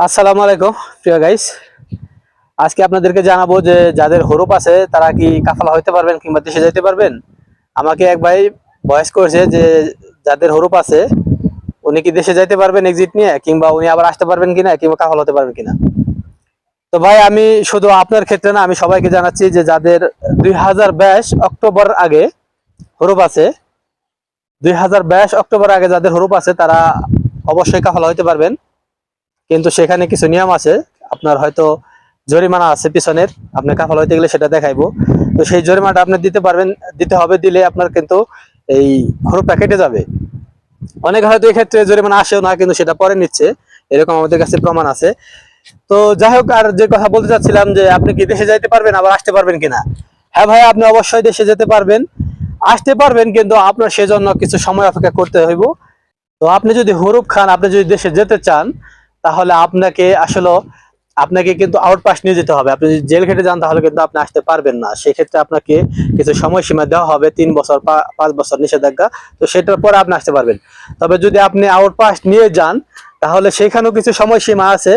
আসসালামু আলাইকুম প্রিয় গাইস। আজকে আপনাদেরকে জানাবো যে যাদের হরুপ আছে তারা কি কাফালা হইতে পারবেন কিংবা দেশে যেতে পারবেন। আমাকে এক ভাই ভয়েস করেছে যে যাদের হরুপ আছে উনি কি দেশে যাইতে পারবেন এক্সিট নিয়ে, কিংবা উনি আবার আসতে পারবেন কিনা, কিংবা কাফালা হতে পারবেন কিনা। তো ভাই আমি শুধু আপনার ক্ষেত্রে না, আমি সবাইকে জানাচ্ছি যে যাদের 2022 অক্টোবর আগে হরুপ আছে, 2022 অক্টোবর আগে যাদের হরুপ আছে তারা অবশ্যই কাফালা হইতে পারবেন। কিন্তু সেখানে কিছু নিয়ম আছে, আপনার হয়তো জরিমানা আছে পিছনের, আপনি কাফাল হইতে গেলে সেটা দেখাইবো। তো সেই জরিমানাটা আপনি দিতে পারবেন, দিতে হবে, দিলে আপনার কিন্তু এই হরুপটা কেটে যাবে। অনেকে হয়তো এক্ষেত্রে জরিমানা আসেও না, কিন্তু সেটা পরে নিচ্ছে, এরকম আমাদের কাছে প্রমাণ আছে। তো যাই হোক, আর যে কথা বলতে চাচ্ছিলাম যে আপনি কি দেশে যাইতে পারবেন আবার আসতে পারবেন কিনা। হ্যাঁ ভাই, আপনি অবশ্যই দেশে যেতে পারবেন, আসতে পারবেন, কিন্তু আপনার সেজন্য কিছু সময় অপেক্ষা করতে হইব। তো আপনি যদি হরুপ খান, আপনি যদি দেশে যেতে চান, তাহলে আপনাকে কিন্তু আউট পাস নিয়ে যেতে হবে। আপনি যদি জেল খেটে যান তাহলে কিন্তু আপনি আসতে পারবেন না। সেক্ষেত্রে আপনাকে কিছু সময়সীমা দেওয়া হবে, 3 বছর 5 বছর নিষেধাজ্ঞা। তো সেটার পরে আপনি আসতে পারবেন। তবে যদি আপনি আউট পাস নিয়ে যান তাহলে সেখানেও কিছু সময়সীমা আছে।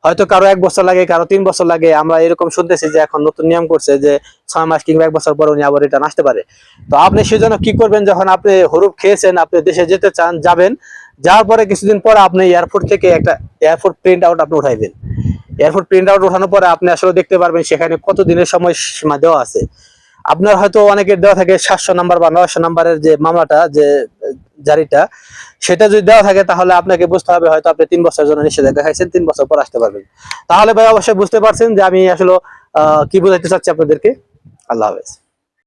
হয়তো কারো 1 বছর লাগে, কারো 3 বছর লাগে। আমরা এরকম শুনতেছি যে এখন নতুন নিয়ম করছে যে 6 মাস কিংবা 1 বছর পর উনি আবার রিটার্ন আসতে পারে। তো আপনি সেজন্য কি করবেন, যখন আপনি হরুপ খেয়েছেন, আপনি দেশে যেতে চান, যাবেন, যাওয়ার পরে কিছুদিন পর আপনি এয়ারপোর্ট থেকে একটা এয়ারপোর্ট প্রিন্ট আউট আপনি উঠাইবেন। এয়ারপোর্ট প্রিন্ট আউট উঠানোর পরে আপনি আসলে দেখতে পারবেন সেখানে কত দিনের সময় সীমা দেওয়া আছে। আপনার হয়তো অনেকের দেওয়া থাকে 700 নাম্বার বা 900 নাম্বারের যে মামলাটা, যে জারিটা, সেটা যদি দেওয়া থাকে তাহলে আপনাকে বুঝতে হবে হয়তো আপনি 3 বছরের জন্য নিষেধাজ্ঞা খাইছেন, 3 বছর পর আসতে পারবেন। তাহলে ভাই অবশ্যই বুঝতে পারছেন যে আমি আসলে কি বোঝাইতে চাচ্ছি আপনাদেরকে। আল্লাহ হাফেজ।